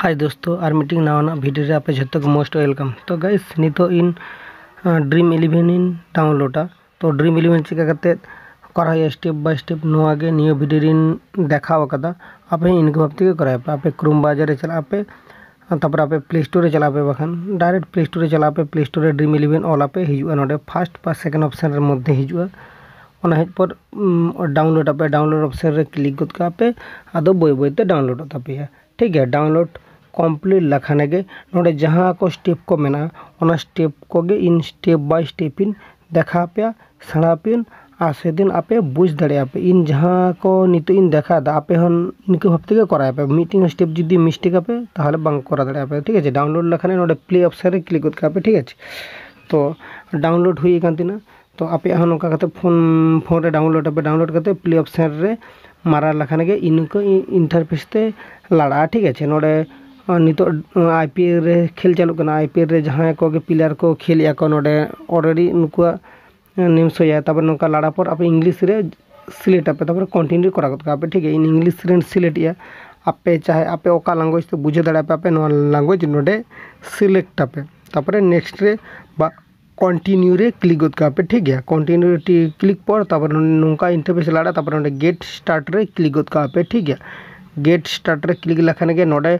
हाय दोस्तों are meeting नवा video रे आपे जत्तो को मोस्ट वेलकम। तो गाइस नितो इन ड्रीम 11 इन डाउनलोडा। तो ड्रीम 11 चिका करते करा स्टेप बाय स्टेप नोआ गे नियो वीडियो इन देखाव कदा आपे इनके भाबते कराय आपे क्रोम ब्राउज़र रे चला आपे तापर आपे प्ले स्टोर रे चला आपे बखान डायरेक्ट प्ले स्टोर रे चला आपे प्ले स्टोर रे ड्रीम 11 ऑल आपे हिजुआ नोडे फर्स्ट पा सेकंड ऑप्शन रे मध्य हिजुआ ओना हेज पर डाउनलोड आपे डाउनलोड ऑप्शन रे क्लिक गद का आपे आदो बय बयते डाउनलोड तापे ठीक है। डाउनलोड कमप्लीट लखाने गे नोडे जहाँ को स्टेप को मेना ओना स्टेप को गे इन स्टेप बाय स्टेप इन देखा पे सेड़ा पिन आ सेदिन आपे बुझ दाड़े आपे इन जहाँ को नितो इन देखा दा आपे हन इनके भाबते गे कराय आपे मीटिंग स्टेप जुदी मिस्टेक आपे ताहले बांग करा दाड़े आपे ठीक है। डाउनलोड लखाने नोडे प्ले ऑप्शन रे क्लिक गद का आपे ठीक है। तो डाउनलोड हुई कान तिना तो आपे हन नोका करते फोन रे डाउनलोड आपे डाउनलोड करते प्ले ऑप्शन रे मारा लखाने गे इनको इंटरफेस ते लाड़ा ठीक है। नोडे नितो आईपीएल रे खेल चालू करना आईपीएल रे जहाँ को प्लेयर को खेल को नोडे ऑलरेडी नुकुआ नेम सोया तब नौका लाड़ा पर आप इंग्लिश रे सिलेक्ट आपे तब कंटिन्यू करा गद आपे ठीक है। इन इंग्लिश रे सिलेक्ट या आपे चाहे आपे ओका लैंग्वेज तो बुझे दाड़ा आपे नो लैंग्वेज नोडे सिलेक्ट आपे तब नेक्स्ट रे बा कंटिन्यू रे क्लिक गद आपे ठीक है। कंटिन्यू क्लिक पर तब नौका इंटरफेस लाड़ा तब नोडे गेट स्टार्ट रे क्लिक गद आपे ठीक है। गेट स्टार्ट रे क्लिक लखाने गे नोडे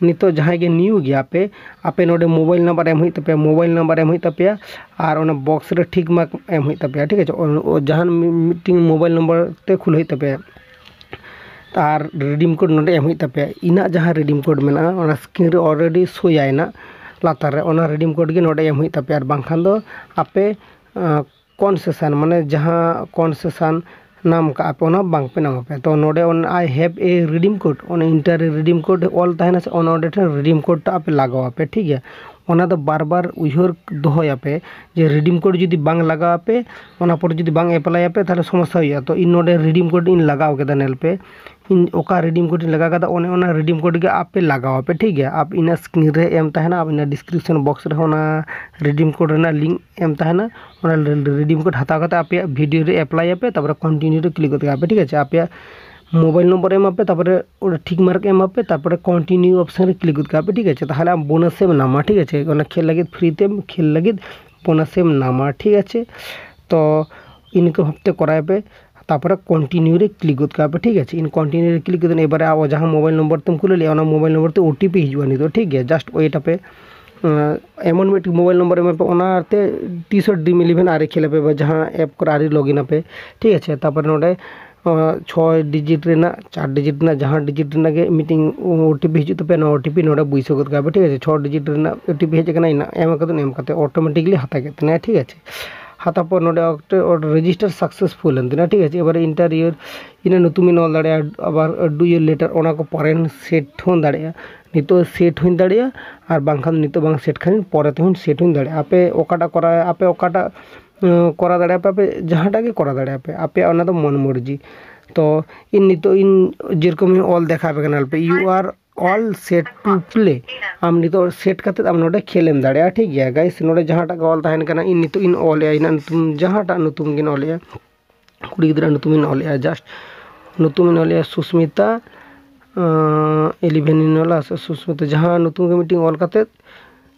नितो जहाँ के न्यू गया पे आपे नोडे मोबाइल नंबर एम हुई तपे मोबाइल नंबर एम हुई तपे और ओना बॉक्स रे ठीक मार्क एम हुई तपे ठीक है। जहाँ मीटिंग मोबाइल नंबर ते खुल हुई तपे और रिडीम कोड नोडे एम हुई तपे इना जहाँ रिडीम कोड मेना ओना स्क्रीन रे ऑलरेडी सोयायना लातार रे ओना रिडीम कोड गे नोडे एम हुई तपे और बांखान दो आपे कॉन्सेशन माने जहाँ कॉन्सेशन नाम का आप बांग पे नाम पे तो नोडे I have a redeem code enter redeem code ऑल तहना से रिडीम कोड टा आप लगाओ पे ठीक है। ओना तो बार बार उहर दोहया पे जे रिडीम कोड जुदी बांग लगाओ पे ओना पर जुदी बांग अप्लाई पे ताहले समस्या हुआ तो इन नोडे रिडीम कोड इन लगाओ केदा नेल पे इन ओका रिडीम कोड इन लगा कदा ओना रिडीम कोड के आप पे लगाओ पे ठीक है। आप इन स्क्रीन रे एम तहना आप इन डिस्क्रिप्शन बॉक्स रे ओना रिडीम कोड रे लिंक एम तहना ओना रिडीम कोड हता कता आप वीडियो रे अप्लाई पे तब कंटिन्यू रे क्लिक करते आप ठीक है। आप मोबाइल नंबर एम पे तब ठीक मार्क एम पे तब कंटिन्यू ऑप्शन रे क्लिक करते आप ठीक है। ताहले आप बोनस से नामा ठीक है ओना खेल लगे फ्री ते खेल लगे बोनस से नामा ठीक है। तो इनको हफ्ते कराए पे तापर कंटिन्यू रे क्लिक गद का ठीक है। इन कंटिन्यू रे क्लिक करते एबारे आप जहाँ मोबाइल नंबर तुम खुले लिया मोबाइल नंबर ते ओटीपी हिजुआ नहीं तो ठीक है। जस्ट वेट पे एमन मिट मोबाइल नंबर एम पे ओनाते टी-शर्ट ड्रीम 11 आरे खेले पे जहाँ ऐप को आरे लॉगिन पे ठीक है। तापर नोडे 6 डिजिट रेना 4 डिजिट ना जहाँ डिजिट रेना के मीटिंग ओटीपी हिजु पे ओटीपी नोडे बुइसो गद का ठीक है। 6 डिजिट रेना ओटीपी हेज कना इना एम कते ऑटोमेटिकली हता केतना ठीक है। हाथा पर नोडे रजिस्टर सक्सेसफुल अंतिना ठीक है। एबारे इंटरव्यू इन नुतुम इन ऑल दाड़े आबार डू योर लेटर ओना को परेन सेट होन दाड़े नितो सेट होन दाड़े और बांखान नितो बांग सेट खान परे ते होन सेट होन दाड़े आपे ओकाटा करा आपे ओकाटा करा दाड़े आपे जहाँटा के करा दाड़े आपे ओना तो मन मर्जी। तो इन नितो इन जेरकम ऑल देखा पे कनाल पे you are all set to play आम नितो सेट करते आम नोडे खेलेम दाड़े ठीक है। गाइस नोडे जहाँटा ऑल तहन कना इन नितो इन ऑल या इन तुम जहाँटा नुतुम गिन ऑल या कुड़ी गिद्रा नुतुम इन ऑल या जस्ट नुतुम इन ऑल या सुस्मिता 11 इन ऑल सुस्मिता जहाँ नुतुम के मीटिंग ऑल करते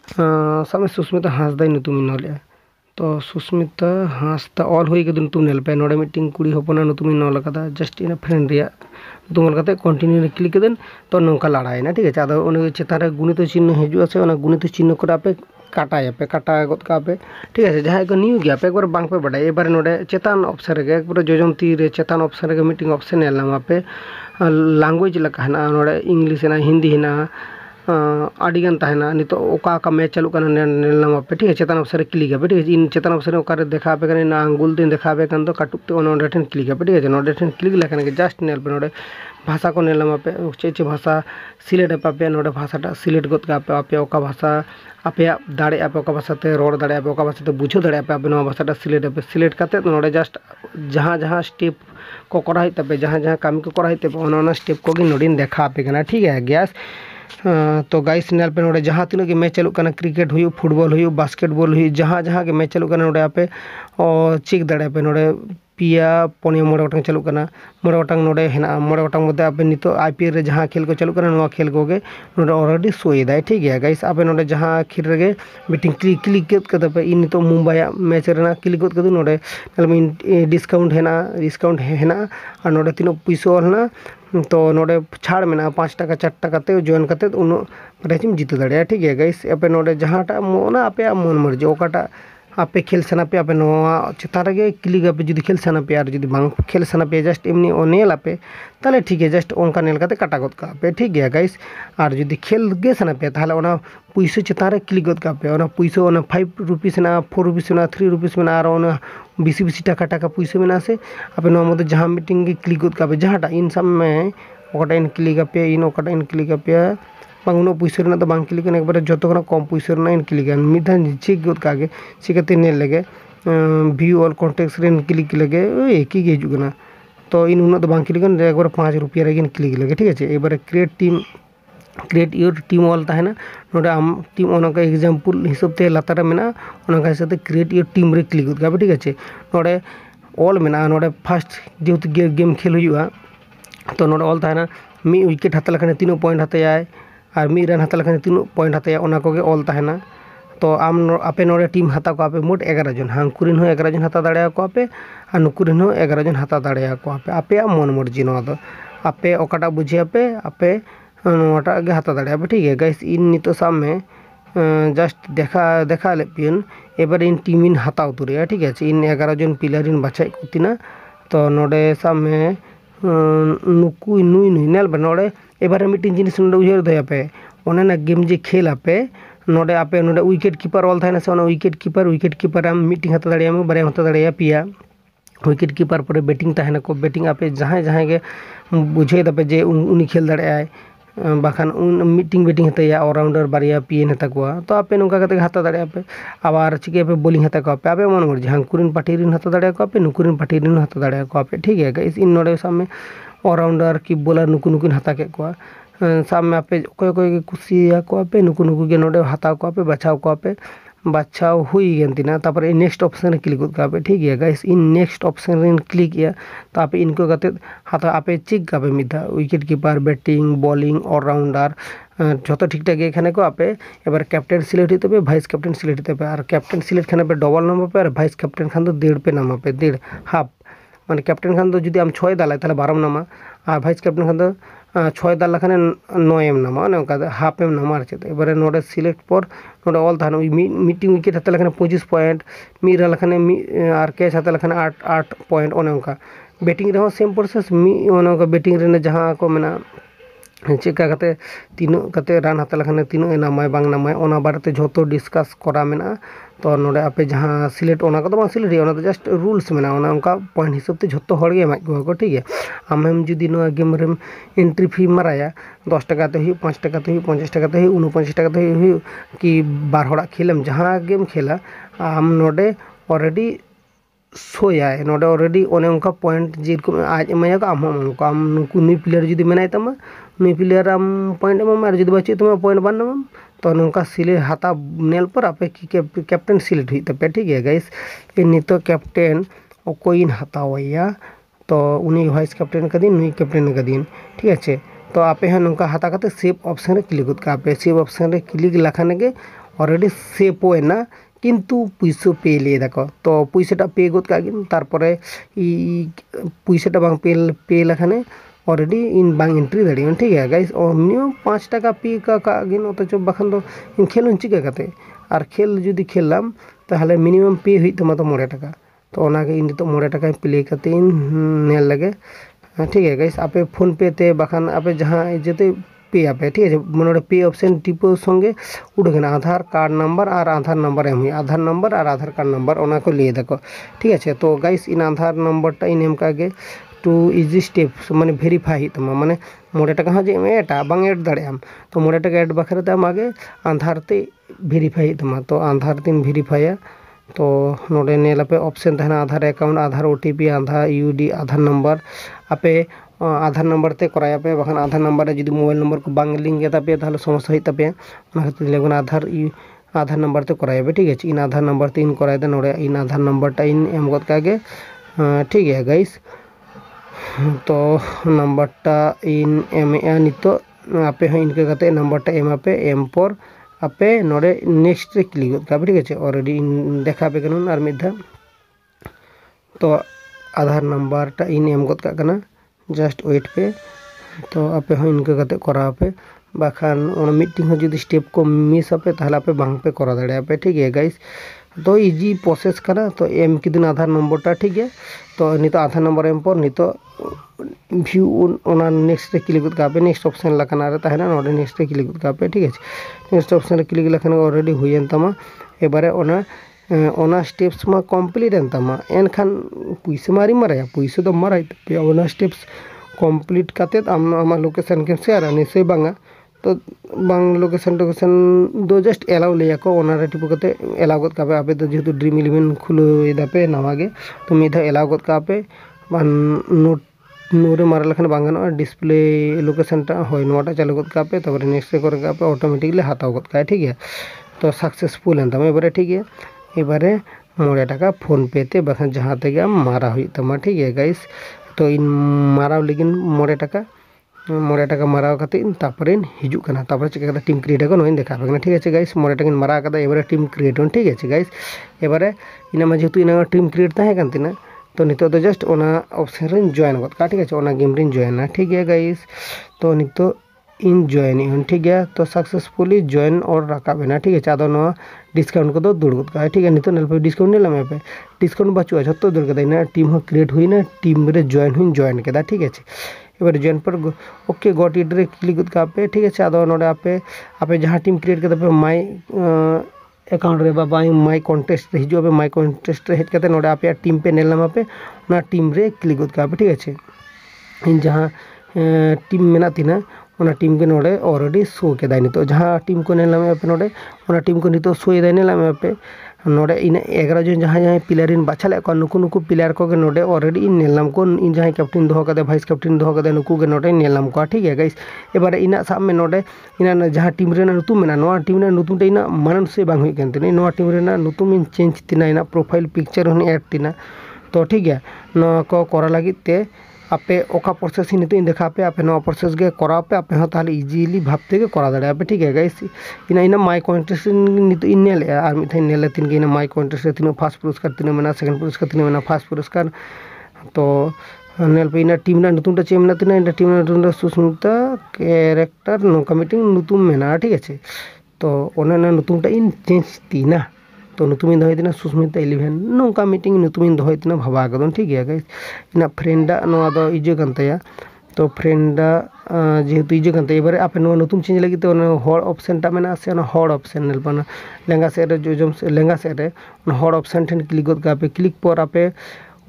सामने सुस्मिता हांसदा नुतुम इन ऑल या तो सुस्मिता हांसदा ऑल हुई के नुतुम नेल पे नोडे मीटिंग कुड़ी हपना नुतुम इन ऑल कदा जस्ट इन फ्रेंड रिया नुतुम ऑल करते कंटिन्यू रे क्लिक कदेन तो नौका लड़ाईना ठीक है। आदो उन चेतान रे गुणित चिन्ह हिजुआ से ओना गुणित चिन्ह को आपे काटाया पे काटा गद का पे ठीक है। जहाँ को न्यू गया पे एक बार बांग पे बढ़ाई एक बार नोडे चेतान ऑप्शन रे एक बार जोजम ती रे चेतान ऑप्शन रे मीटिंग ऑप्शन नेल नाम पे लैंग्वेज लका है नोडे इंग्लिश है हिंदी है आडिगन तहना नितो ओका का मैच चालू करना नेल नाम पे ठीक है। चेतान ऑप्शन रे क्लिक है ठीक है। इन चेतान ऑप्शन रे ओकारे देखा पे कने ना आंगुल दिन देखा पे कन तो काटुप ते ओना ठेन क्लिक है ठीक है। नोडे ठेन क्लिक लखन के जस्ट नेल पे नोडे भाषा को नेल नाम पे चे भाषा सिलेक्ट पे नोडे भाषाटा सिलेक्ट गद का आपे ओका भाषा आपे दाड़े आप ओका भाषा ते रोड दाड़े आप ओका भाषा ते बुझो दाड़े आप नो भाषाटा सिलेक्ट करते नोडे जस्ट जहाँ जहाँ स्टेप को करा है तबे जहाँ जहाँ काम को करा है तबे ओना स्टेप को गे नोडे देखा पे कना ठीक है। गैस तो गाइस नेल पे नोडे जहाँ तीनों के मैच चालू करना क्रिकेट हुई फुटबॉल हुई बास्केटबॉल हुई जहाँ जहाँ के मैच चालू करना नोडे आपे और चेक दाड़े पे नोडे पिया पुनिया मोड़े गोटांग चालू करना मोड़े गोटांग नोडे हेना मोड़े गोटांग मध्य आपे नितो आईपीएल रे जहां खेल को चालू करना नोआ खेल कोगे नोडे ऑलरेडी सोई दाय ठीक है गाइस आपे नोडे जहां खेल रेगे मीटिंग क्लिक कद पे इन नितो मुंबई मैच रेना क्लिक कद नोडे डिस्काउंट हेना और नोडे तीनो पैसा होना तो नोडे छाड़ मेना 5 टाका 4 टाका ते जॉइन करते उन प्राइज जीत दाड़े ठीक है गाइस आपे नोडे जहांटा मोना आपे मन मर्जी ओकाटा आपे खेल सना पे आपे नोआ चितान रे क्लिक आपे जुदी खेल सना पे और जुदी बांग खेल सना पे जस्ट एमनी नेल आपे ताले ठीक है जस्ट ओनका नेल काते काटा गद का पे ठीक है गाइस और जुदी खेल गे सना पे ताले ओना पैसा चितान रे क्लिक गद का पे ओना पैसा ओना 5 रुपीस ना 4 रुपीस ना 3 रुपीस में और ओना बीसी टाका टाका पैसा में से आपे नोआ मध्य जहां मीटिंग गे क्लिक गद का पे जहांटा इन सब में ओकाटा इन क्लिक आपे इन ओकाटा इन क्लिक आपे उन पैसा तो बांग क्लिक एक बार जो कम पैसा इन क्लिक मिधा चेक गद का चिकाते नेल लगे व्यू ऑल कॉन्टेक्ट रे क्लिक लगे एक ही हजना तो इन उन बांग क्लिक एक बार 5 रुपया रे क्लिक लगे ठीक है एक बार क्रिएट योर टीम ऑल तहना नोडे आम टीम ओनका एग्जाम्पल हिसाब से लातार में ओनका हिसाब से क्रिएट योर टीम रे क्लिक गद का ठीक है नोडे ऑल में नोडे फर्स्ट जेहेतु गेम खेल हुआ तो नोडे ऑल तहना मी विकेट हता लखने तीनों पॉइंट हताया और मिद रन हता लखने तीनों पॉइंट हताया ओना कोगे ऑल तहना तो आम आपे नोडे टीम हता को आपे मोट 11 जन हांकुरिन हो 11 जन हता दाड़े को आपे और नुकुरिन हो 11 जन हता दाड़े को आपे आपे मन मर्जी नो दो आपे ओकाटा बुझे आपे नोटा गे हता दाड़े ठीक है गाइस इन नितो साम में जस्ट देखा लेपियन एबार इन टीम इन हता उतरे ठीक है इन 11 जन प्लेयर इन बाछाई कुतिना तो नोडे साम में नुकु नुई नेल बे नोडे एबारे मीटिंग जिनिस नोडे उयर दया पे ओना गेम जे खेल आपे नोडे आपे नोडे विकेट कीपर ऑल थाना से विकेट कीपर आम मीटिंग हता दाड़िया बारे हता दाड़िया पिया विकेट कीपर पर बैटिंग तहना को बैटिंग आपे जहां के बुझे दपे जे उनी खेल दाड़े बाखान उन मीटिंग बैटिंग हताया ऑलराउंडर बारिया पीएन हता को तो आपे नोका कते हता दाड़े आपे आबार चिके पे बॉलिंग हता को आपे मन मर्जी हांकुरिन पार्टी रिन हता दाड़े को आपे नुकुरिन पार्टी रिन हता दाड़े को आपे ठीक है गाइस इन नोडे सामने ऑलराउंडर की बॉलर नुकु नुकुन हता के को साम में आपे कोई कोई कुसिया को आपे नुकु के नोडे हता को आपे बचाव को आपे बाछाव हुई गंतिना तापर नेक्स्ट ऑप्शन क्लिक का पे ठीक है गाइस इन नेक्स्ट ऑप्शन रे क्लिक या तो आपे इनको कते हाथा आपे चेक का पे मिधा wicket keeper batting bowling allrounder जो ठीक ठाक एखाने को आपे एबार कैप्टन सिलेक्ट होते पे वाइस कैप्टन सिलेक्ट होते पे और कैप्टन सिलेक्ट खाने पे डबल नंबर पे और वाइस कैप्टन खान तो 1.5 पे नामा पे 1.5 हाफ माने कैप्टन खान तो जुदी आम 6 दालाय ताले 12 नामा और वाइस कैप्टन खान तो 6 दाल लखाने 9 एम नामा ओनका हाफ एम नामा एबारे नोडे सिलेक्ट पर नोडे ऑल थाना मीटिंग विकेट हते लखाने 25 पॉइंट मिद रन लखाने और कैच हते लखाने 8 पॉइंट ओनका बैटिंग रे सेम प्रोसेस ओनका बैटिंग रे जहां को मेना चेका कते तीनों कते रन हता लखने तीनों नामाय बांग नामाय ओना बारे झोतो डिस्कस करा मेना तो नोडे आपे जहां सिलेक्ट ओना को बांग सिलेक्ट ओना तो जस्ट रूल्स मेना ओना उनका पॉइंट हिसाब से झोतो हड़ गे एमाय को ठीक है आम हम जुदी नो गेम रे एंट्री फी माराया 10 टाका ते हुई 5 टाका ते हुई 50 टाका ते हुई 49 टाका ते हुई कि 12 हड़ा खेलम जहां गेम खेला आम नोडे ऑलरेडी सोया नोडे ऑलरेडी ओने उनका पॉइंट जेरकम आज एमाया को आम नुकु नुई प्लेयर जुदी मेनाय तमा नुई प्लेयर आम पॉइंट एम और जुदी बचे तमा पॉइंट बन नाम तो नौका सिलेक्ट हाथा नेल पर आपे की कैप्टन सिलेक्ट हुई तपे ठीक है गाइस नितो कैप्टन ओकोइन हतावया तो उनी वाइस कैप्टन कदिन नुई कैप्टन कदिन ठीक है तो आपे हैं नौका हाथा कते सेव ऑप्शन रे क्लिक का आपे सेव ऑप्शन रे क्लिक लखाने के ऑलरेडी सेव होना किंतु पैसा पे ले दाको तो पैसाटा पे गद कागिन तारपरे पैसाटा बांग पे लखाने ऑलरेडी इन बांग एंट्री दाड़ियन ठीक है गाइस और मिनिमम 5 टाका पे कागिन अथच बाखान दो इन खेलन चिका कते और खेल जुदी खेललाम ताहले मिनिमम पे हुई तमा तो 9 टाका तो ओनागे इन तो 9 टाका प्ले कते इन नेल लगे ठीक है गाइस आपे फोन पे ते बाखान आपे जहां जेते पे आपे ठीक है मनोड़े पे ऑप्शन टिपो संगे उड़गन आधार कार्ड नंबर और आधार नंबर एम हुई आधार नंबर और आधार कार्ड नंबर ओना को लिए दाको ठीक है तो गाइस इन आधार नंबर टा इन एम कागे टू इजी स्टेप माने वेरीफाई तमा माने 9 टाका हाँ जे एटा बांग एड दाड़ेम तो 9 टाका एड बखरे ते आगे आधार ते वेरीफाई तमा तो आधार तीन वेरीफाया तो नोडे नेल आपे ऑप्शन तहना आधार अकाउंट आधार ओटीपी आधार यूडी आधार नंबर आपे आधार नंबर ते कराया पे बाखान आधार नंबर जुदी मोबाइल नंबर को बांग लिंक गेता पे ताहले समस्या होई तापे ओना खातिर लेगन आधार नंबर ते कराया पे ठीक है इन आधार नंबर ते इन कराया दे नोडे इन आधार नंबर टा इन एम गद कागे ठीक है गाइस तो नंबरटा इन एम नितो आपे हाँ इनका करते नंबरटा एम आपे एम पर आपे नोडे नेक्स्ट रे क्लिक गद काबे ठीक है ऑलरेडी देखा पे कनुन आर मिधा तो आधार नंबरटा इन एम गद का कना जस्ट वेट पे तो आपे हाँ इनका करते करा पे बाखान ओना मीटिंग हो जदी स्टेप को मिस आपे ताहले आपे बांग पे करा दाड़े आपे ठीक है गाइस तो इजी प्रोसेस करना तो एम किदिन आधार नंबरटा ठीक है तो नितो आधार नंबर एम पर नितो व्यू ओना नेक्स्ट रे क्लिक गद पे नेक्स्ट ऑप्शन लखाना रे ताहेना नोडे नेक्स्ट रे क्लिक गद पे ठीक है नेक्स्ट ऑप्शन रे क्लिक लखाना ऑलरेडी हुयन तमा एबारे ओना स्टेप्स मा कंप्लीट एन तमा एनखान पुइसा मारी माराया पुइसा दो माराय पे ओना स्टेप्स कंप्लीट काते आमा लोकेशन के शेयर निश्चय बांगा तो बांग लोकेशन दो जस्ट एलाउ लिया को ओनारे टिपो कते एलाउ गद कापे आपे तो जेहेतु ड्रीम 11 खुलो दापे नवागे तो मिधा एलाउ गद कापे बान नोट नोरे मारा लखन बांगनो डिस्प्ले लोकेशन टा होय नोटा चालू गद कापे तबरे नेक्स्ट करे कापे ऑटोमेटिकली हाताव गद काय ठीक है तो सक्सेसफुल एन तमे एबारे ठीक है एबारे 9 टाका फोन पे ते बाखान जहां तेगे मारा हुई तमा ठीक है गाइस तो इन माराव लेकिन 9 टाका माराव करते तापरे हिजू कना तापरे चिका टीम क्रिएट को नोइन देखा बेना ठीक है गाइस 9 टाका मारा कदा एबारे टीम क्रिएट ठीक है गाइस एबारे इना मा जेहेतु इना टीम क्रिएट ताहे कान तिना तो नितो तो जस्ट ओना ऑप्शन रे जॉइन गद का ठीक है ओना गेम रे जॉइन ठीक है गाइस तो नितो इन जॉइन ठीक है तो सक्सेसफुली जॉइन और रखा बेना ठीक है आदो नो डिस्काउंट को दुड़ गद का ठीक है नितो नेल पे डिस्काउंट नेला पे डिस्काउंट बचुआ जतो दुड़ गदा इना टीम हो क्रिएट हुईना टीम रे जॉइन केदा ठीक है एबार जॉइन पर ओके गॉट इट रे क्लिक गद का पे ठीक है आदो नोडे आपे जहां टीम क्रिएट कदा पे माय अकाउंट रे बाबा माय कॉन्टेस्ट हिजो पे माय कॉन्टेस्ट रे हेज कते नोडे आपे टीम पे नेल नामा पे ना टीम रे क्लिक गद का पे ठीक है इन जहां टीम मेना तिना ओना टीम के नोडे ऑलरेडी शो केदा नितो जहां टीम को नेल नामे पे नोडे ओना टीम को नितो शो एदा नेल नामे पे नोडे इन 11 जन जहां प्लेयर इन बाछाले को नुकु प्लेयर को नोडे ऑलरेडी इन नेल नाम को इन जहां कैप्टन दोहो कदे वाइस कैप्टन दोहो कदे नुकु के नोडे नेल नाम को ठीक है गाइस एबारे इना साब में नोडे इना जहां टीम रे नुतुम मेना नोआ टीम रे नुतुम टे इना मानन से बांग हुई केन तिना नोआ टीम रे ना नुतुम इन चेंज तिना इना प्रोफाइल पिक्चर हन ऐड तिना तो ठीक है नोआ को करा लागित ते आपे ओका प्रोसेस नितो इन देखा पे आपे नोआ प्रोसेस गे करा पे आपे हो ताले इजीली भाबते के करा दाड़े आपे ठीक है गाइस इना माय कॉन्टेस्ट नितो इन नेल आर मिथाइन नेल तिन के इना माय कॉन्टेस्ट रे तिनो फर्स्ट पुरस्कार तिनो मेना सेकंड पुरस्कार तिनो मेना फर्स्ट पुरस्कार तो नेल पे इना टीम ना नुतुम टा चे मेना तिना इना टीम ना नुतुम सुस्मिता कैरेक्टर नोका मीटिंग नुतुम मेना ठीक है तो ओना ना नुतुम टा इन चेंज तिना तो नुतुम इन दोहैतिना सुस्मिता 11 नोका मीटिंग नुतुम इन दोहैतिना भाबा गदन ठीक है गाइस इना फ्रेंडा नोआ दो इजे कानतया तो फ्रेंडा जेहेतु इजे कानते एबारे आपे नोआ नुतुम चेंज लगी तो हॉर ऑप्शन टा मेना से हॉर ऑप्शन नेल पाना लेंगा से रे जोजम से लेंगा से रे हॉर ऑप्शन ठेन क्लिक गद का पे क्लिक पर आपे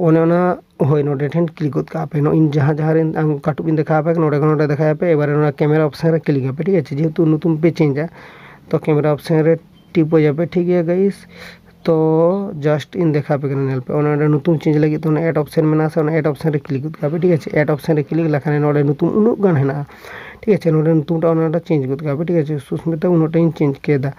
ओना होय नोडे ठेन क्लिक गद का पे नो इन जहां जहां रे काटु बिन देखा पे नोडे देखा पे एबारे नोना कैमरा ऑप्शन रे क्लिक पे ठीक है जेहेतु नुतुम पे चेंज तो कैमरा ऑप्शन रे टिप हो जाए ठीक है गाइस तो जस्ट इन देखा पे नेल पे ओना नुतुम चेंज लगी तो ऐड ऑप्शन में से ऐड ऑप्शन रे क्लिक गद पे ठीक है ऐड ऑप्शन रे क्लिक लखाने नोडे नुतुम उनु गान हेना ठीक है नोडे नुतुम टा ओना चेंज गद पे ठीक है सुस्मिता उनुटा इन चेंज केदा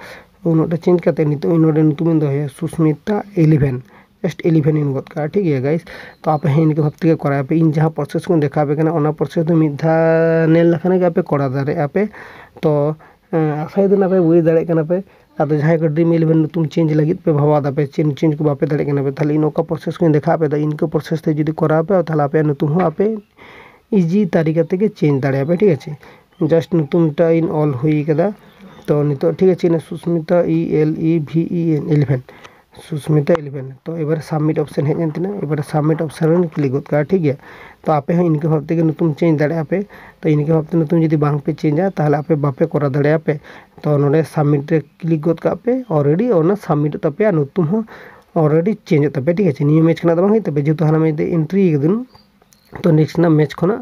उनुटा चेंज करते नितो नोडे नुतुम इन दोहे सुस्मिता 11 जस्ट 11 इन गद का ठीक है गाइस तो आप हेन के भक्ति के करा पे इन जहां प्रोसेस को देखा पे ओना प्रोसेस तो मिधा नेल लखाने के पे करा दारे आपे तो आशा दिन पे बुझ दाड़े कना पे आदो जहां को ड्रीम 11 नुतुम चेंज लगी पे भावा दा पे चेंज को बापे दाड़े कना पे थाले इनका प्रोसेस को देखा पे इनका प्रोसेस ते जदी करा पे थाला पे नुतुम हो आपे इजी तरीका ते के चेंज दाड़े पे ठीक है जस्ट नुतुम टा इन ऑल हुई कदा तो नितो ठीक है सुस्मिता ELEVEN 11 सुस्मिता 11 तो एबार सबमिट ऑप्शन हेज एंतना एबार सबमिट ऑप्शन रे क्लिक गद का ठीक है तो आपे हो इनके भाबते के नुतुम चेंज दाड़े पे तो इनके भाबते नुतुम जदी बांग पे चेंजा ताहले आपे बापे करा दाड़े पे तो नोडे सबमिट रे क्लिक गद का पे ऑलरेडी ओना सबमिट तपे नुतुम हो ऑलरेडी चेंज तपे ठीक है नियो मैच खना बांग तपे जेतु हाना में एंट्री गदन तो नेक्स्ट ना मैच खना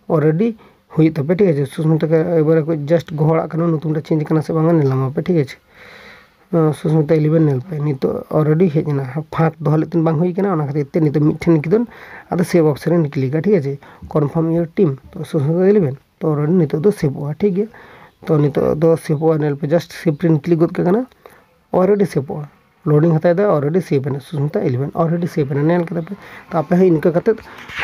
ऑलरेडी हुई तपे ठीक है सुस्मिता के एबार को जस्ट गोहड़ा कना नुतुम टा चेंज कना से बांग नेलामा पे ठीक है सुस्मिता 11 नेल पे नितो ऑलरेडी हेजना फाक दोहले तिन बांग हुई कना ओना खातिर ते नितो मिठन किदन आदो सेव ऑप्शन रे क्लिक ठीक है कन्फर्म योर टीम तो सुस्मिता 11 तो ऑलरेडी नितो दो सेव हुआ ठीक है तो नितो दो सेव हुआ नेल पे जस्ट सेव प्रिंट क्लिक गद कना ऑलरेडी सेव हुआ लोडिंग हता है ऑलरेडी सेव है सुष्मिता 11 ऑलरेडी सेव है नेल कदा पे तो आपे इनका कते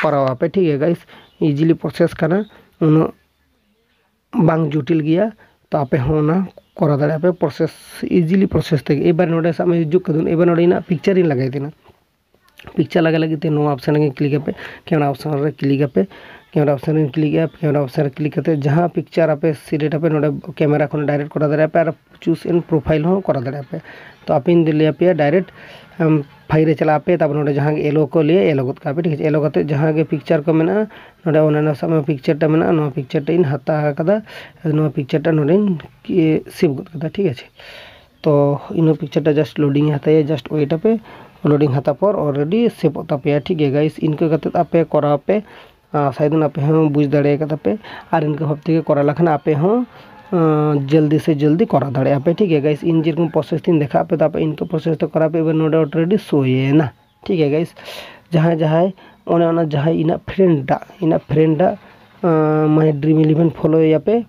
करावा पे ठीक है गाइस इजीली प्रोसेस करना उन बांग जुटिल गया तो आपे होना करा दाड़े पे प्रोसेस इजीली प्रोसेस थे एबार नोडे सामे हिजुग कदुन एबार नोडे ना पिक्चर इन लगाई देना पिक्चर लगा लगी ते नो ऑप्शन रे क्लिक पे कैमरा ऑप्शन रे क्लिक पे कैमरा ऑप्शन रे क्लिक है कैमरा ऑप्शन रे क्लिक करते जहां पिक्चर आपे सिलेक्ट पे नोडे कैमरा खन डायरेक्ट करा दाड़े पे और चूज इन प्रोफाइल हो करा दाड़े पे तो आप इन दिले पे डायरेक्ट फाइल रे चला पे तब नोडे जहां एलो को लिए एलो गत का पे ठीक है एलो करते जहां के पिक्चर को मेना नोडे ओना समय पिक्चर टा मेना नो पिक्चर टा इन हता कदा नो पिक्चर टा नोडे सेव गत कदा ठीक है तो इन पिक्चर टा जस्ट लोडिंग हता है जस्ट वेट पे लोडिंग हता पर ऑलरेडी सेव होता पे ठीक है गाइस इनके कते आपे करा पे शायद आपे हम बुझ दाड़े कदा पे और इनके हफ्ते के करा लखन आपे हम जल्दी से जल्दी करा दाड़े पे ठीक है गाइस इन जेरकम प्रोसेस तीन देखा पे तो आप इनके प्रोसेस तो करा पे एबार नोडे ऑलरेडी सोए ना ठीक है गाइस जहां जहां ओना जहां इना फ्रेंड माय ड्रीम 11 फॉलो या पे